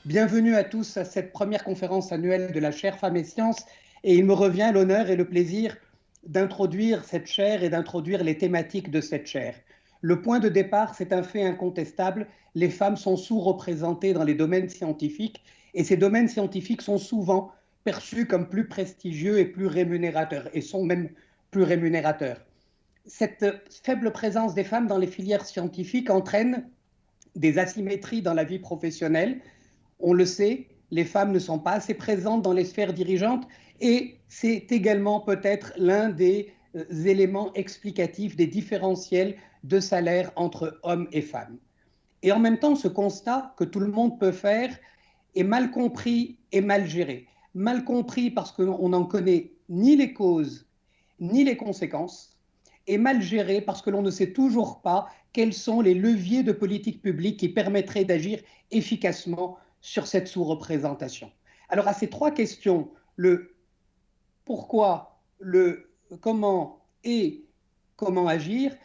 Bienvenue à tous à cette première conférence annuelle de la chaire Femmes et Sciences. Et il me revient l'honneur et le plaisir d'introduire cette chaire et d'introduire les thématiques de cette chaire. Le point de départ, c'est un fait incontestable. Les femmes sont sous-représentées dans les domaines scientifiques et ces domaines scientifiques sont souvent perçus comme plus prestigieux et plus rémunérateurs et sont même plus rémunérateurs. Cette faible présence des femmes dans les filières scientifiques entraîne des asymétries dans la vie professionnelle. On le sait, les femmes ne sont pas assez présentes dans les sphères dirigeantes et c'est également peut-être l'un des éléments explicatifs des différentiels de salaire entre hommes et femmes. Et en même temps, ce constat que tout le monde peut faire est mal compris et mal géré. Mal compris parce qu'on n'en connaît ni les causes ni les conséquences, et mal géré parce que l'on ne sait toujours pas quels sont les leviers de politique publique qui permettraient d'agir efficacement sur cette sous-représentation. Alors à ces trois questions, le pourquoi, le comment et comment agir,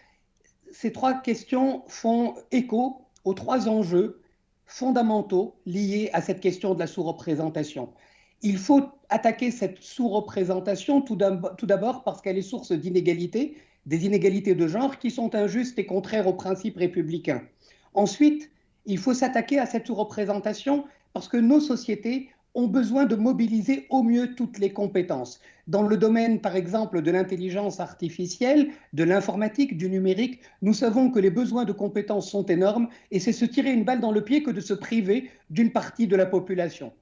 ces trois questions font écho aux trois enjeux fondamentaux liés à cette question de la sous-représentation. Il faut attaquer cette sous-représentation tout d'abord parce qu'elle est source d'inégalités, des inégalités de genre qui sont injustes et contraires aux principes républicains. Ensuite, il faut s'attaquer à cette sous-représentation parce que nos sociétés ont besoin de mobiliser au mieux toutes les compétences. Dans le domaine, par exemple, de l'intelligence artificielle, de l'informatique, du numérique, nous savons que les besoins de compétences sont énormes et c'est se tirer une balle dans le pied que de se priver d'une partie de la population.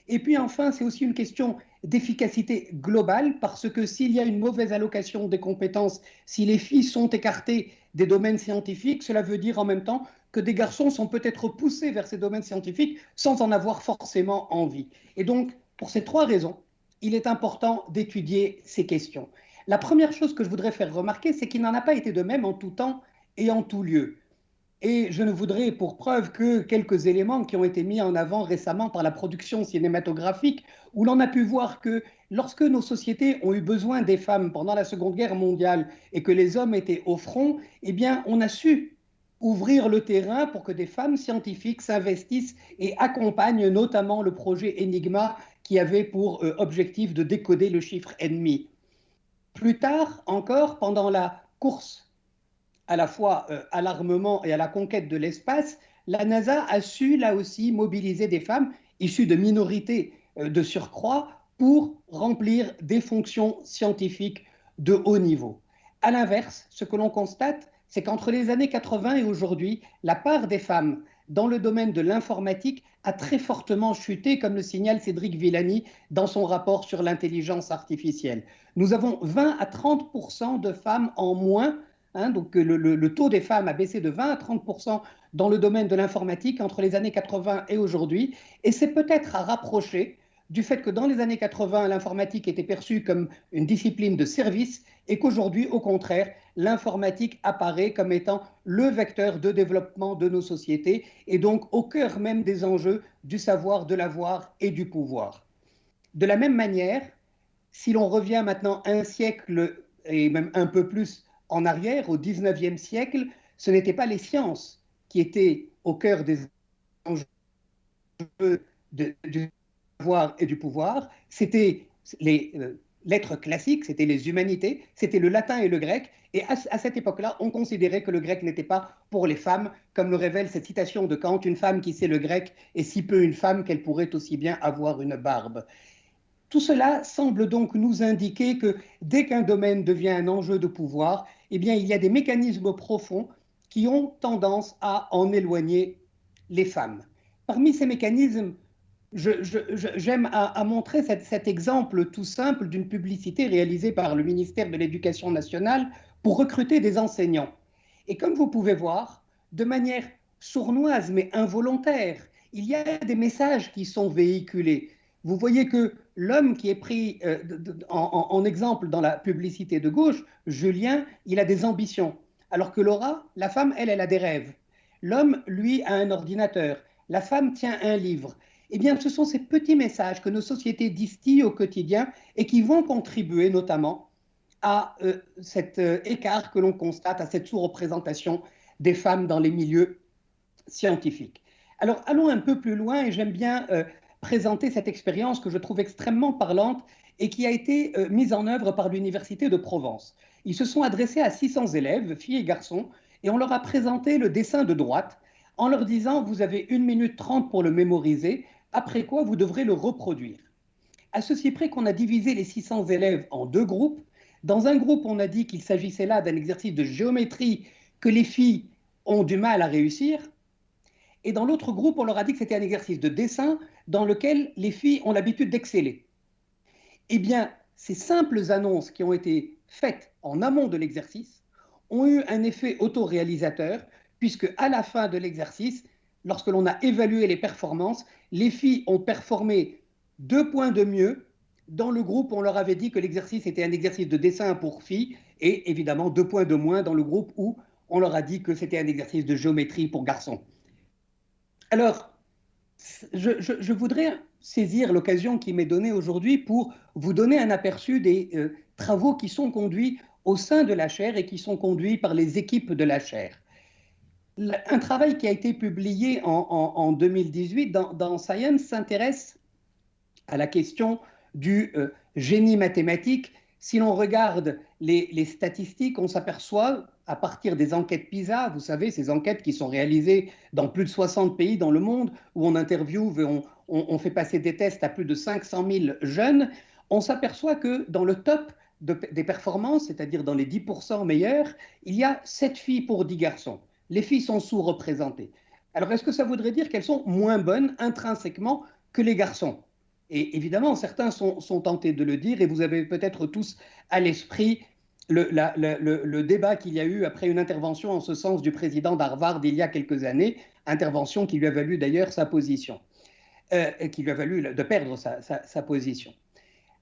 Et puis enfin, c'est aussi une question d'efficacité globale parce que s'il y a une mauvaise allocation des compétences, si les filles sont écartées des domaines scientifiques, cela veut dire en même temps que des garçons sont peut-être poussés vers ces domaines scientifiques sans en avoir forcément envie. Et donc, pour ces trois raisons, il est important d'étudier ces questions. La première chose que je voudrais faire remarquer, c'est qu'il n'en a pas été de même en tout temps et en tout lieu. Et je ne voudrais pour preuve que quelques éléments qui ont été mis en avant récemment par la production cinématographique, où l'on a pu voir que lorsque nos sociétés ont eu besoin des femmes pendant la Seconde Guerre mondiale et que les hommes étaient au front, eh bien, on a su ouvrir le terrain pour que des femmes scientifiques s'investissent et accompagnent notamment le projet Enigma qui avait pour objectif de décoder le chiffre ennemi. Plus tard encore, pendant la course à la fois à l'armement et à la conquête de l'espace, la NASA a su là aussi mobiliser des femmes issues de minorités de surcroît pour remplir des fonctions scientifiques de haut niveau. À l'inverse, ce que l'on constate, c'est qu'entre les années 80 et aujourd'hui, la part des femmes dans le domaine de l'informatique a très fortement chuté, comme le signale Cédric Villani dans son rapport sur l'intelligence artificielle. Nous avons 20 à 30% de femmes en moins. Donc le taux des femmes a baissé de 20 à 30% dans le domaine de l'informatique entre les années 80 et aujourd'hui. Et c'est peut-être à rapprocher du fait que dans les années 80, l'informatique était perçue comme une discipline de service et qu'aujourd'hui, au contraire, l'informatique apparaît comme étant le vecteur de développement de nos sociétés et donc au cœur même des enjeux du savoir, de l'avoir et du pouvoir. De la même manière, si l'on revient maintenant un siècle et même un peu plus en arrière, au XIXe siècle, ce n'étaient pas les sciences qui étaient au cœur des enjeux du savoir et du pouvoir, c'était les lettres classiques, c'était les humanités, c'était le latin et le grec, et à cette époque-là, on considérait que le grec n'était pas pour les femmes, comme le révèle cette citation de Kant, une femme qui sait le grec est si peu une femme qu'elle pourrait aussi bien avoir une barbe. Tout cela semble donc nous indiquer que dès qu'un domaine devient un enjeu de pouvoir, eh bien, il y a des mécanismes profonds qui ont tendance à en éloigner les femmes. Parmi ces mécanismes, j'aime à montrer cet exemple tout simple d'une publicité réalisée par le ministère de l'Éducation nationale pour recruter des enseignants. Et comme vous pouvez voir, de manière sournoise mais involontaire, il y a des messages qui sont véhiculés. Vous voyez que l'homme qui est pris en exemple dans la publicité de gauche, Julien, il a des ambitions. Alors que Laura, la femme, elle a des rêves. L'homme, lui, a un ordinateur. La femme tient un livre. Eh bien, ce sont ces petits messages que nos sociétés distillent au quotidien et qui vont contribuer notamment à cet écart que l'on constate, à cette sous-représentation des femmes dans les milieux scientifiques. Alors, allons un peu plus loin et j'aime bien présenter cette expérience que je trouve extrêmement parlante et qui a été mise en œuvre par l'Université de Provence. Ils se sont adressés à 600 élèves, filles et garçons, et on leur a présenté le dessin de droite en leur disant vous avez 1 minute 30 pour le mémoriser, après quoi vous devrez le reproduire. À ceci près qu'on a divisé les 600 élèves en 2 groupes. Dans un groupe, on a dit qu'il s'agissait là d'un exercice de géométrie que les filles ont du mal à réussir. Et dans l'autre groupe, on leur a dit que c'était un exercice de dessin dans lequel les filles ont l'habitude d'exceller. Eh bien, ces simples annonces qui ont été faites en amont de l'exercice ont eu un effet autoréalisateur, puisque à la fin de l'exercice, lorsque l'on a évalué les performances, les filles ont performé 2 points de mieux. Dans le groupe, on leur avait dit que l'exercice était un exercice de dessin pour filles, et évidemment 2 points de moins dans le groupe où on leur a dit que c'était un exercice de géométrie pour garçons. Alors, je voudrais saisir l'occasion qui m'est donnée aujourd'hui pour vous donner un aperçu des travaux qui sont conduits au sein de la chaire et qui sont conduits par les équipes de la chaire. Un travail qui a été publié en 2018 dans Science s'intéresse à la question du génie mathématique. Si l'on regarde les statistiques, on s'aperçoit, à partir des enquêtes PISA, vous savez, ces enquêtes qui sont réalisées dans plus de 60 pays dans le monde, où on interviewe et on fait passer des tests à plus de 500 000 jeunes, on s'aperçoit que dans le top des performances, c'est-à-dire dans les 10% meilleurs, il y a 7 filles pour 10 garçons. Les filles sont sous-représentées. Alors, est-ce que ça voudrait dire qu'elles sont moins bonnes intrinsèquement que les garçons? Et évidemment, certains sont tentés de le dire, et vous avez peut-être tous à l'esprit le débat qu'il y a eu après une intervention en ce sens du président d'Harvard il y a quelques années, intervention qui lui a valu d'ailleurs sa position, qui lui a valu de perdre sa position.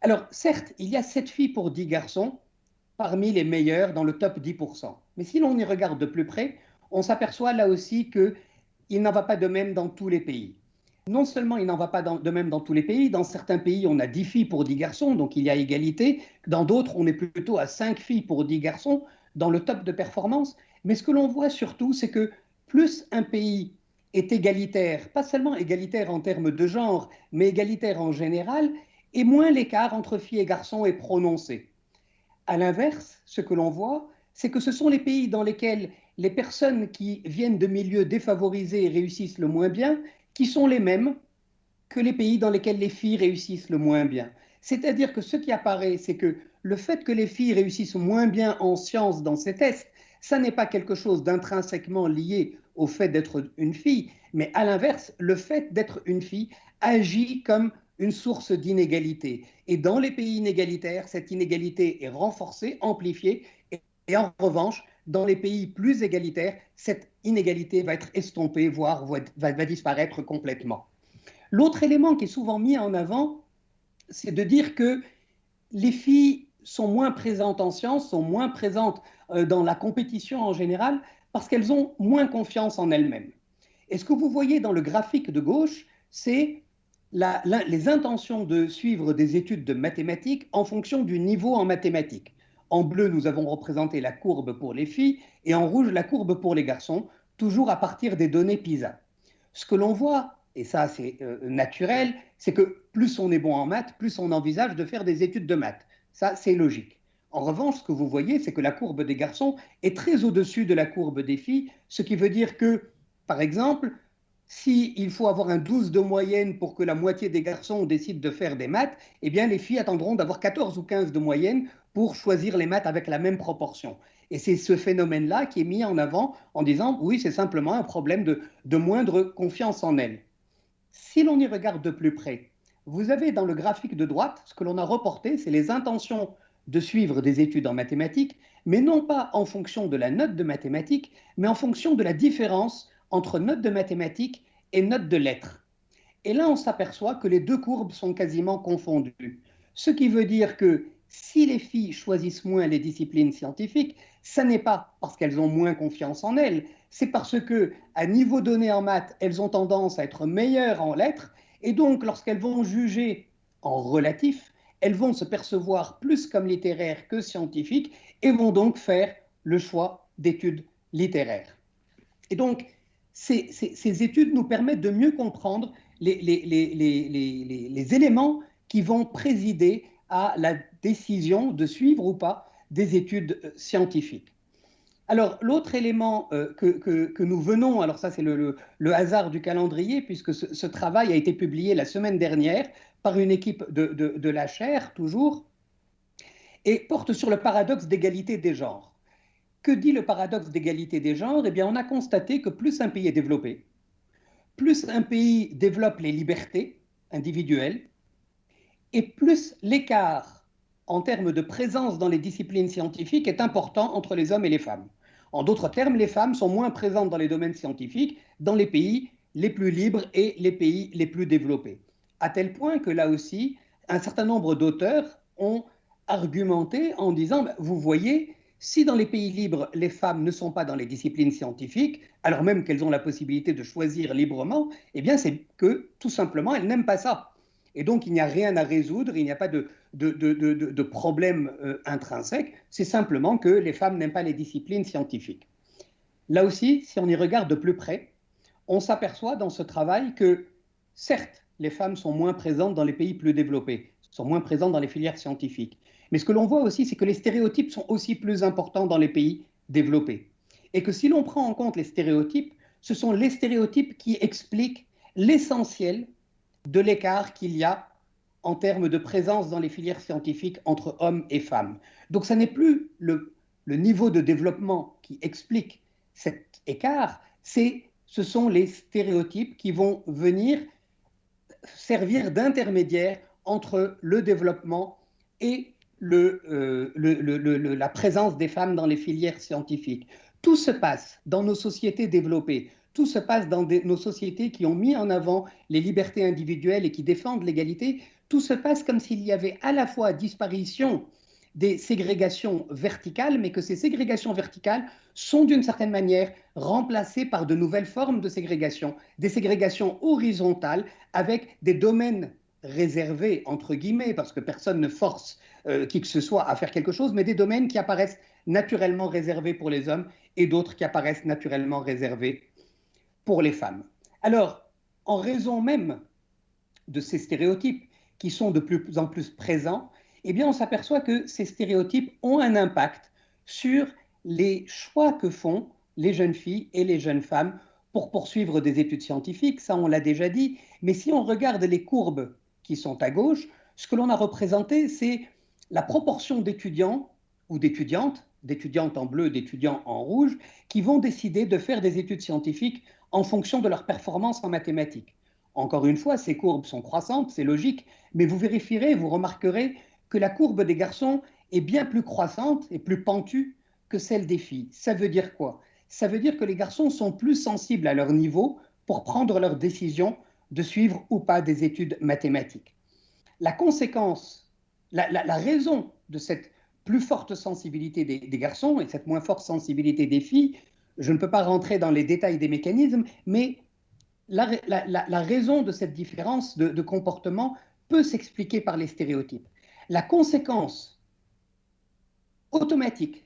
Alors, certes, il y a 7 filles pour 10 garçons parmi les meilleurs dans le top 10%. Mais si l'on y regarde de plus près, on s'aperçoit là aussi qu'il n'en va pas de même dans tous les pays. Non seulement il n'en va pas de même dans tous les pays, dans certains pays on a 10 filles pour 10 garçons, donc il y a égalité, dans d'autres on est plutôt à 5 filles pour 10 garçons dans le top de performance, mais ce que l'on voit surtout c'est que plus un pays est égalitaire, pas seulement égalitaire en termes de genre, mais égalitaire en général, et moins l'écart entre filles et garçons est prononcé. À l'inverse, ce que l'on voit, c'est que ce sont les pays dans lesquels les personnes qui viennent de milieux défavorisés réussissent le moins bien, qui sont les mêmes que les pays dans lesquels les filles réussissent le moins bien. C'est-à-dire que ce qui apparaît, c'est que le fait que les filles réussissent moins bien en sciences dans ces tests, ça n'est pas quelque chose d'intrinsèquement lié au fait d'être une fille, mais à l'inverse, le fait d'être une fille agit comme une source d'inégalité. Et dans les pays inégalitaires, cette inégalité est renforcée, amplifiée, et en revanche, dans les pays plus égalitaires, cette inégalité va être estompée, voire va disparaître complètement. L'autre élément qui est souvent mis en avant, c'est de dire que les filles sont moins présentes en sciences, sont moins présentes dans la compétition en général, parce qu'elles ont moins confiance en elles-mêmes. Et ce que vous voyez dans le graphique de gauche, c'est les intentions de suivre des études de mathématiques en fonction du niveau en mathématiques. En bleu, nous avons représenté la courbe pour les filles et en rouge, la courbe pour les garçons, toujours à partir des données PISA. Ce que l'on voit, et ça c'est naturel, c'est que plus on est bon en maths, plus on envisage de faire des études de maths. Ça, c'est logique. En revanche, ce que vous voyez, c'est que la courbe des garçons est très au-dessus de la courbe des filles, ce qui veut dire que, par exemple, s'il faut avoir un 12 de moyenne pour que la moitié des garçons décident de faire des maths, eh bien les filles attendront d'avoir 14 ou 15 de moyenne pour choisir les maths avec la même proportion. Et c'est ce phénomène-là qui est mis en avant en disant oui, c'est simplement un problème de moindre confiance en elles. Si l'on y regarde de plus près, vous avez dans le graphique de droite, ce que l'on a reporté, c'est les intentions de suivre des études en mathématiques, mais non pas en fonction de la note de mathématiques, mais en fonction de la différence entre note de mathématiques et note de lettres. Et là, on s'aperçoit que les deux courbes sont quasiment confondues. Ce qui veut dire que si les filles choisissent moins les disciplines scientifiques, ça n'est pas parce qu'elles ont moins confiance en elles, c'est parce qu'à niveau donné en maths, elles ont tendance à être meilleures en lettres, Et donc, lorsqu'elles vont juger en relatif, elles vont se percevoir plus comme littéraires que scientifiques et vont donc faire le choix d'études littéraires. Et donc, ces études nous permettent de mieux comprendre les éléments qui vont présider à la décision de suivre ou pas des études scientifiques. Alors, l'autre élément que nous venons, alors ça c'est le hasard du calendrier, puisque ce travail a été publié la semaine dernière par une équipe de la chaire, toujours, et porte sur le paradoxe d'égalité des genres. Que dit le paradoxe d'égalité des genres? Eh bien, on a constaté que plus un pays est développé, plus un pays développe les libertés individuelles, et plus l'écart en termes de présence dans les disciplines scientifiques est important entre les hommes et les femmes. En d'autres termes, les femmes sont moins présentes dans les domaines scientifiques dans les pays les plus libres et les pays les plus développés. À tel point que là aussi, un certain nombre d'auteurs ont argumenté en disant, vous voyez, si dans les pays libres, les femmes ne sont pas dans les disciplines scientifiques, alors même qu'elles ont la possibilité de choisir librement, eh bien c'est que tout simplement, elles n'aiment pas ça. Et donc, il n'y a rien à résoudre, il n'y a pas de problème intrinsèque, c'est simplement que les femmes n'aiment pas les disciplines scientifiques. Là aussi, si on y regarde de plus près, on s'aperçoit dans ce travail que, certes, les femmes sont moins présentes dans les pays plus développés, sont moins présentes dans les filières scientifiques. Mais ce que l'on voit aussi, c'est que les stéréotypes sont aussi plus importants dans les pays développés. Et que si l'on prend en compte les stéréotypes, ce sont les stéréotypes qui expliquent l'essentiel de l'écart qu'il y a en termes de présence dans les filières scientifiques entre hommes et femmes. Donc ce n'est plus le niveau de développement qui explique cet écart, ce sont les stéréotypes qui vont venir servir d'intermédiaire entre le développement et la présence des femmes dans les filières scientifiques. Tout se passe dans nos sociétés développées, tout se passe dans nos sociétés qui ont mis en avant les libertés individuelles et qui défendent l'égalité, tout se passe comme s'il y avait à la fois disparition des ségrégations verticales, mais que ces ségrégations verticales sont d'une certaine manière remplacées par de nouvelles formes de ségrégation, des ségrégations horizontales avec des domaines réservés, entre guillemets, parce que personne ne force qui que ce soit à faire quelque chose, mais des domaines qui apparaissent naturellement réservés pour les hommes et d'autres qui apparaissent naturellement réservés pour les femmes. Alors, en raison même de ces stéréotypes qui sont de plus en plus présents, eh bien, on s'aperçoit que ces stéréotypes ont un impact sur les choix que font les jeunes filles et les jeunes femmes pour poursuivre des études scientifiques, ça on l'a déjà dit, mais si on regarde les courbes qui sont à gauche, ce que l'on a représenté, c'est la proportion d'étudiants ou d'étudiantes en bleu, d'étudiants en rouge, qui vont décider de faire des études scientifiques en fonction de leur performance en mathématiques. Encore une fois, ces courbes sont croissantes, c'est logique, mais vous vérifierez, vous remarquerez que la courbe des garçons est bien plus croissante et plus pentue que celle des filles. Ça veut dire quoi? Ça veut dire que les garçons sont plus sensibles à leur niveau pour prendre leur décision de suivre ou pas des études mathématiques. La conséquence, la raison de cette plus forte sensibilité des garçons et cette moins forte sensibilité des filles, je ne peux pas rentrer dans les détails des mécanismes, mais la raison de cette différence de comportement peut s'expliquer par les stéréotypes. La conséquence automatique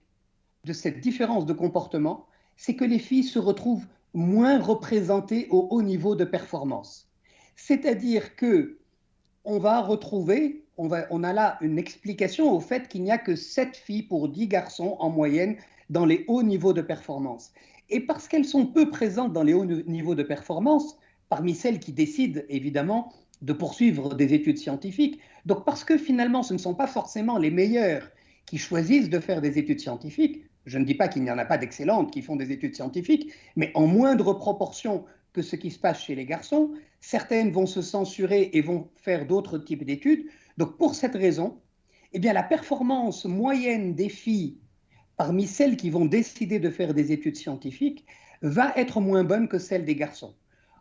de cette différence de comportement, c'est que les filles se retrouvent moins représentées au haut niveau de performance. C'est-à-dire que on va retrouver, on a là une explication au fait qu'il n'y a que 7 filles pour 10 garçons en moyenne dans les hauts niveaux de performance. Et parce qu'elles sont peu présentes dans les hauts niveaux de performance, parmi celles qui décident évidemment de poursuivre des études scientifiques, donc parce que finalement ce ne sont pas forcément les meilleures qui choisissent de faire des études scientifiques, je ne dis pas qu'il n'y en a pas d'excellentes qui font des études scientifiques, mais en moindre proportion que ce qui se passe chez les garçons, certaines vont se censurer et vont faire d'autres types d'études. Donc pour cette raison, eh bien, la performance moyenne des filles parmi celles qui vont décider de faire des études scientifiques va être moins bonne que celle des garçons.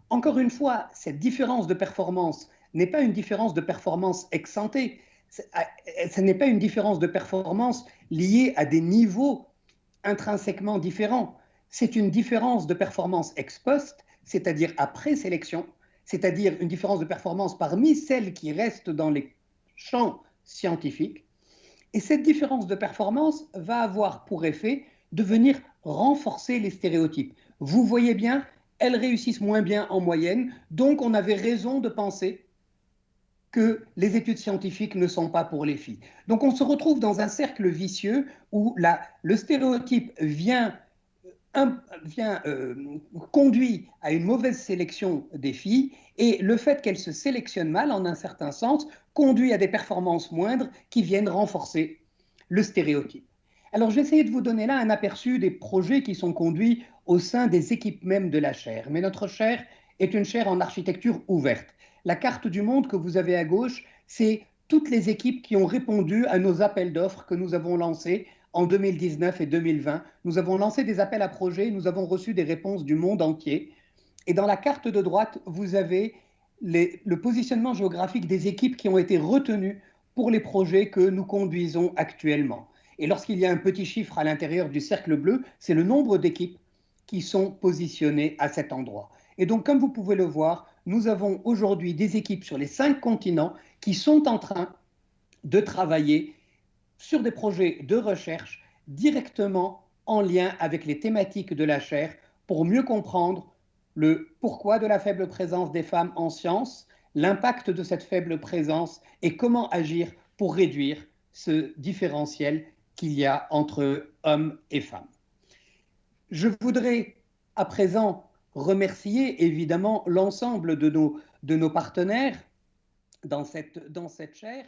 Encore une fois, cette différence de performance n'est pas une différence de performance ex ante, ce n'est pas une différence de performance liée à des niveaux intrinsèquement différents. C'est une différence de performance ex post, c'est-à-dire après sélection, c'est-à-dire une différence de performance parmi celles qui restent dans les champs scientifiques. Et cette différence de performance va avoir pour effet de venir renforcer les stéréotypes. Vous voyez bien, elles réussissent moins bien en moyenne, donc on avait raison de penser que les études scientifiques ne sont pas pour les filles. Donc on se retrouve dans un cercle vicieux où le stéréotype conduit à une mauvaise sélection des filles, et le fait qu'elles se sélectionnent mal, en un certain sens, conduit à des performances moindres qui viennent renforcer le stéréotype. Alors j'ai essayé de vous donner là un aperçu des projets qui sont conduits au sein des équipes même de la chaire. Mais notre chaire est une chaire en architecture ouverte. La carte du monde que vous avez à gauche, c'est toutes les équipes qui ont répondu à nos appels d'offres que nous avons lancés en 2019 et 2020. Nous avons lancé des appels à projets, nous avons reçu des réponses du monde entier. Et dans la carte de droite, vous avez le positionnement géographique des équipes qui ont été retenues pour les projets que nous conduisons actuellement. Et lorsqu'il y a un petit chiffre à l'intérieur du cercle bleu, c'est le nombre d'équipes qui sont positionnées à cet endroit. Et donc, comme vous pouvez le voir, nous avons aujourd'hui des équipes sur les 5 continents qui sont en train de travailler sur des projets de recherche directement en lien avec les thématiques de la chaire pour mieux comprendre le pourquoi de la faible présence des femmes en sciences, l'impact de cette faible présence et comment agir pour réduire ce différentiel qu'il y a entre hommes et femmes. Je voudrais à présent remercier évidemment l'ensemble de nos partenaires dans cette chaire.